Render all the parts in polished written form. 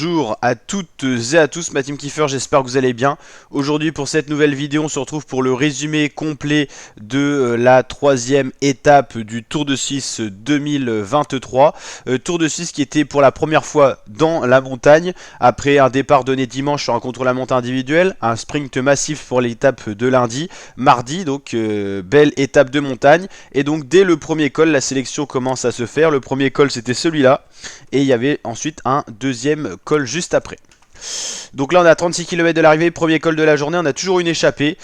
Bonjour à toutes et à tous, ma team Kiefer, j'espère que vous allez bien. Aujourd'hui pour cette nouvelle vidéo, on se retrouve pour le résumé complet de la troisième étape du Tour de Suisse 2023. Tour de Suisse qui était pour la première fois dans la montagne, après un départ donné dimanche sur un contre-la-montre individuel, un sprint massif pour l'étape de lundi, mardi, donc belle étape de montagne. Et donc dès le premier col, la sélection commence à se faire. Le premier col c'était celui-là. Et il y avait ensuite un deuxième col juste après. Donc là on est à 36 km de l'arrivée, premier col de la journée, on a toujours une échappée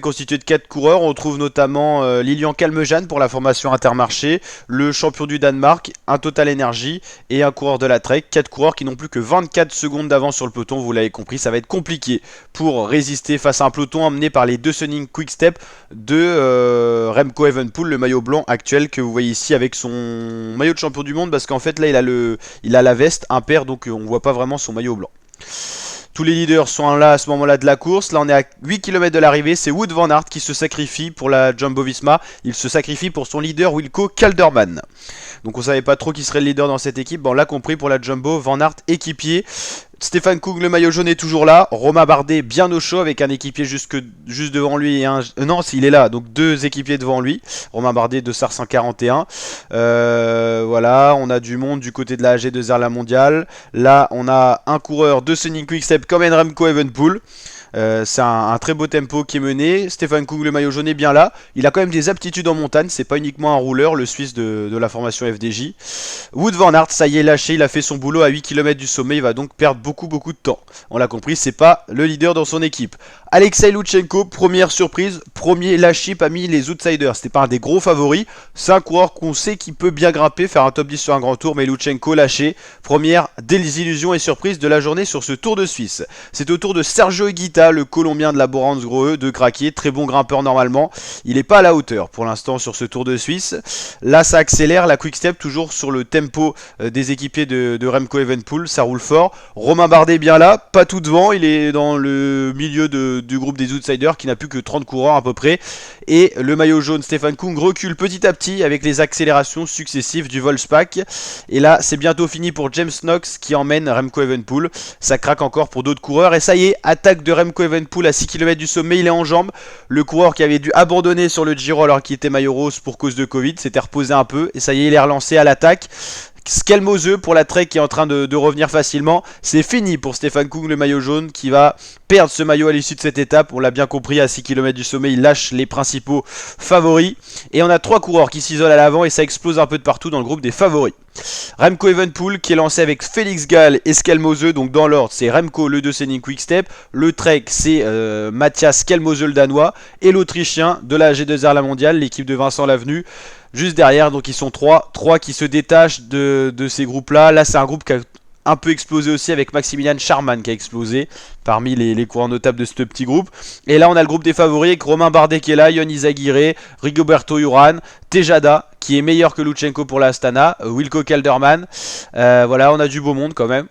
constituée de 4 coureurs. On retrouve notamment Lilian Kalmejane pour la formation Intermarché, le champion du Danemark, un Total Energy et un coureur de la Trek. 4 coureurs qui n'ont plus que 24 secondes d'avance sur le peloton, vous l'avez compris, ça va être compliqué pour résister face à un peloton emmené par les deux Sunning Quick-Step de Remco Evenepoel, le maillot blanc actuel que vous voyez ici avec son maillot de champion du monde, parce qu'en fait là il a la veste impair, donc on voit pas vraiment son maillot blanc. Tous les leaders sont là à ce moment-là de la course. Là on est à 8 km de l'arrivée. C'est Wout van Aert qui se sacrifie pour la Jumbo-Visma. Il se sacrifie pour son leader Wilco Kelderman. Donc on savait pas trop qui serait le leader dans cette équipe. Bon, on l'a compris pour la Jumbo. Van Aert équipier. Stéphane Kung, le maillot jaune, est toujours là. Romain Bardet bien au chaud avec un équipier juste devant lui et un... non, il est là, donc deux équipiers devant lui. Romain Bardet de SAR 141. Voilà, on a du monde du côté de la AG2R la mondiale. Là, on a un coureur de Sunning Quick-Step comme Remco Evenepoel. C'est un très beau tempo qui est mené. Stéphane Kung, le maillot jaune, est bien là. Il a quand même des aptitudes en montagne. C'est pas uniquement un rouleur, le Suisse de la formation FDJ. Wout van Aert, ça y est, lâché. Il a fait son boulot à 8 km du sommet. Il va donc perdre beaucoup de temps. On l'a compris, c'est pas le leader dans son équipe. Alexei Lutsenko, première surprise, premier lâché parmi les outsiders. C'était pas un des gros favoris. C'est un coureur qu'on sait qui peut bien grimper, faire un top 10 sur un grand tour. Mais Lutsenko lâché. Première désillusion et surprise de la journée sur ce Tour de Suisse. C'est au tour de Sergio Higuita, le Colombien de la Borans-Grohe, de craquer. Très bon grimpeur normalement. Il n'est pas à la hauteur pour l'instant sur ce Tour de Suisse. Là, ça accélère. La Quick-Step toujours sur le tempo des équipiers de Remco Evenepoel. Ça roule fort. Romain Bardet bien là. Pas tout devant. Il est dans le milieu du groupe des outsiders qui n'a plus que 30 coureurs à peu près. Et le maillot jaune, Stéphane Kung, recule petit à petit avec les accélérations successives du Volkspack. Et là, c'est bientôt fini pour James Knox qui emmène Remco Evenepoel. Ça craque encore pour d'autres coureurs. Et ça y est, attaque de Remco Evenepoel à 6 km du sommet. Il est en jambes. Le coureur qui avait dû abandonner sur le Giro alors qu'il était maillot rose pour cause de Covid s'était reposé un peu. Et ça y est, il est relancé à l'attaque. Skelmose pour la Trek qui est en train de revenir facilement. C'est fini pour Stéphane Kung, le maillot jaune, qui va perdre ce maillot à l'issue de cette étape. On l'a bien compris, à 6 km du sommet, il lâche les principaux favoris. Et on a 3 coureurs qui s'isolent à l'avant et ça explose un peu de partout dans le groupe des favoris. Remco Evenepoel qui est lancé avec Félix Gall et Skelmose. Donc dans l'ordre, c'est Remco, le de Sunning Quick-Step. Le Trek, c'est Matthias Skelmose, le danois. Et l'Autrichien de la G2R la mondiale, l'équipe de Vincent Lavenu. Juste derrière, donc ils sont 3 qui se détachent de ces groupes-là. Là, c'est un groupe qui a un peu explosé aussi avec Maximilian Charman qui a explosé parmi les coureurs notables de ce petit groupe. Et là, on a le groupe des favoris avec Romain Bardet qui est là, Yon Izagirre, Rigoberto Urán, Tejada qui est meilleur que Lutsenko pour la Astana, Wilco Kelderman. Voilà, on a du beau monde quand même.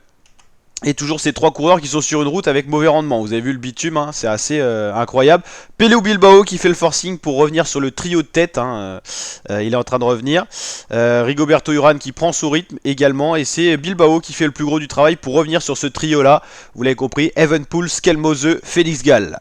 Et toujours ces 3 coureurs qui sont sur une route avec mauvais rendement. Vous avez vu le bitume, hein, c'est assez incroyable. Peleu Bilbao qui fait le forcing pour revenir sur le trio de tête. Hein, il est en train de revenir. Rigoberto Urán qui prend son rythme également. Et c'est Bilbao qui fait le plus gros du travail pour revenir sur ce trio-là. Vous l'avez compris, Evenepoel, Skelmose, Félix Gall.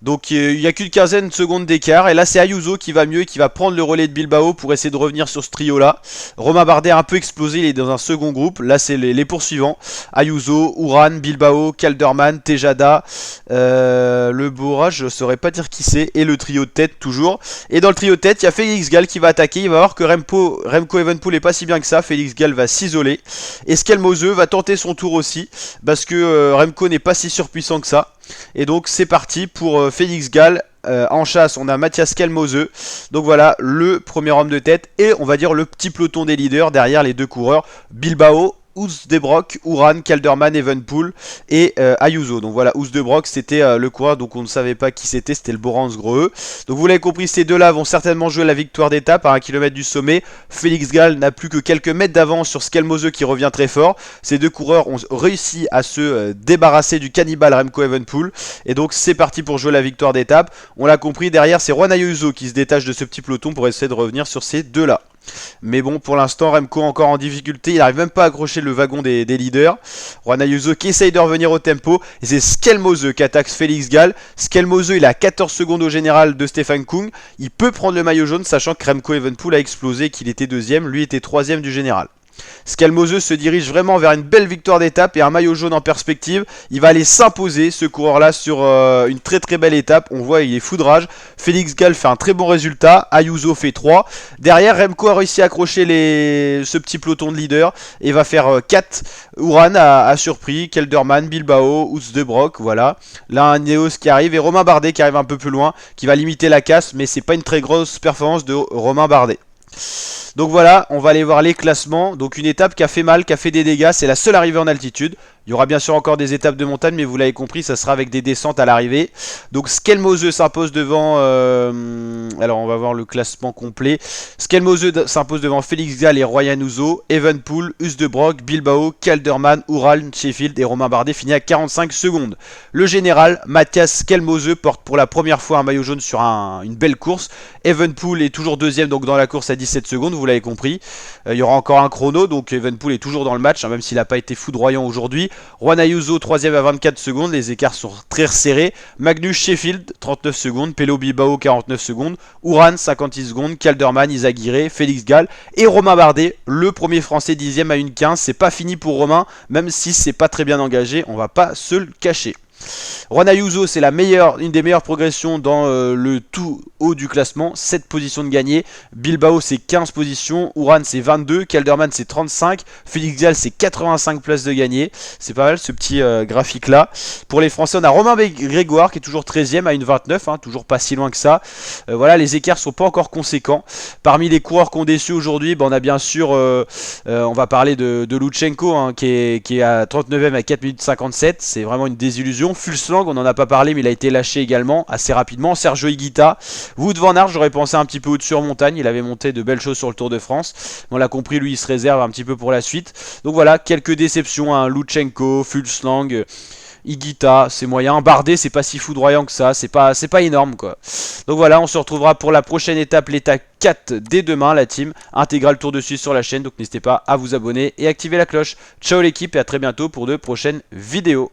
Donc il n'y a qu'une quinzaine de secondes d'écart. Et là c'est Ayuso qui va mieux et qui va prendre le relais de Bilbao pour essayer de revenir sur ce trio là. Romain Bardet a un peu explosé, il est dans un second groupe. Là c'est les poursuivants. Ayuso, Urán, Bilbao, Kelderman, Tejada, le Bora, je ne saurais pas dire qui c'est. Et le trio de tête toujours. Et dans le trio de tête il y a Félix Gall qui va attaquer. Il va voir que Remco Evenepoel n'est pas si bien que ça. Félix Gall va s'isoler. Et Skelmose va tenter son tour aussi. Parce que Remco n'est pas si surpuissant que ça. Et donc c'est parti pour Félix Gall. En chasse on a Matthias Skelmose. Donc voilà le premier homme de tête. Et on va dire le petit peloton des leaders derrière les deux coureurs Bilbao, Oostdebrock, Urán, Kelderman, Evenepoel et Ayuso. Donc voilà, Oostdebrock c'était le coureur, donc on ne savait pas qui c'était, c'était le Borans-Grohe. Donc vous l'avez compris, ces deux-là vont certainement jouer la victoire d'étape à 1 km du sommet. Félix Gall n'a plus que quelques mètres d'avance sur Skelmose qui revient très fort. Ces deux coureurs ont réussi à se débarrasser du cannibale Remco Evenepoel. Et donc c'est parti pour jouer la victoire d'étape. On l'a compris, derrière c'est Juan Ayuso qui se détache de ce petit peloton pour essayer de revenir sur ces deux-là. Mais bon, pour l'instant, Remco encore en difficulté. Il n'arrive même pas à accrocher le wagon des leaders. Juan Ayuso qui essaye de revenir au tempo. Et c'est Skelmose qui attaque Félix Gall. Skelmose, il a 14 secondes au général de Stefan Kung. Il peut prendre le maillot jaune, sachant que Remco Evenepoel a explosé, qu'il était deuxième. Lui était troisième du général. Skelmose se dirige vraiment vers une belle victoire d'étape et un maillot jaune en perspective. Il va aller s'imposer, ce coureur-là, sur une très très belle étape. On voit, il est foudrage. Félix Gall fait un très bon résultat. Ayuso fait 3. Derrière, Remco a réussi à accrocher ce petit peloton de leader et va faire 4. Uran a surpris. Kelderman, Bilbao, Utz de Brock. Voilà. Là, un Neos qui arrive et Romain Bardet qui arrive un peu plus loin, qui va limiter la casse, mais c'est pas une très grosse performance de Romain Bardet. Donc voilà, on va aller voir les classements. Donc une étape qui a fait mal, qui a fait des dégâts, c'est la seule arrivée en altitude. Il y aura bien sûr encore des étapes de montagne, mais vous l'avez compris, ça sera avec des descentes à l'arrivée. Donc Skelmose s'impose devant... alors on va voir le classement complet. Skelmose s'impose devant Félix Gall et Royan Uzo, Evenepoel, Utz de Brock, Bilbao, Kelderman, Ural, Sheffield et Romain Bardet finit à 45 secondes. Le général, Mathias Skelmose, porte pour la première fois un maillot jaune sur une belle course. Evenepoel est toujours deuxième donc dans la course à 17 secondes, vous l'avez compris. Il y aura encore un chrono, donc Evenepoel est toujours dans le match, hein, même s'il n'a pas été foudroyant aujourd'hui. Juan Ayuso, 3ème à 24 secondes, les écarts sont très resserrés. Magnus Sheffield, 39 secondes. Pello Bilbao, 49 secondes. Uran, 56 secondes. Calderman, Izagirre, Félix Gall et Romain Bardet, le premier français 10ème à 1,15. C'est pas fini pour Romain, même si c'est pas très bien engagé, on va pas se le cacher. Juan Ayuso, c'est une des meilleures progressions dans le tout haut du classement, 7 positions de gagné. Bilbao, c'est 15 positions. Uran, c'est 22. Kelderman, c'est 35. Félix Gall, c'est 85 places de gagné. C'est pas mal ce petit graphique là. Pour les Français, on a Romain Grégoire qui est toujours 13ème à 1,29, hein, toujours pas si loin que ça. Voilà, les écarts sont pas encore conséquents. Parmi les coureurs qui ont déçu aujourd'hui, on a bien sûr, on va parler de Lutsenko, hein, qui est à 39ème à 4 minutes 57. C'est vraiment une désillusion. Fulslang, on n'en a pas parlé, mais il a été lâché également assez rapidement. Sergio Higuita, Wout van Aert, j'aurais pensé un petit peu au-dessus en montagne. Il avait monté de belles choses sur le Tour de France. On l'a compris, lui, il se réserve un petit peu pour la suite. Donc voilà, quelques déceptions. Hein. Lutsenko, Fulslang, Higuita, c'est moyen. Bardet, c'est pas si foudroyant que ça. C'est pas énorme, quoi. Donc voilà, on se retrouvera pour la prochaine étape, l'étape 4 dès demain, la team. Intégral Tour de Suisse sur la chaîne. Donc n'hésitez pas à vous abonner et activer la cloche. Ciao l'équipe et à très bientôt pour de prochaines vidéos.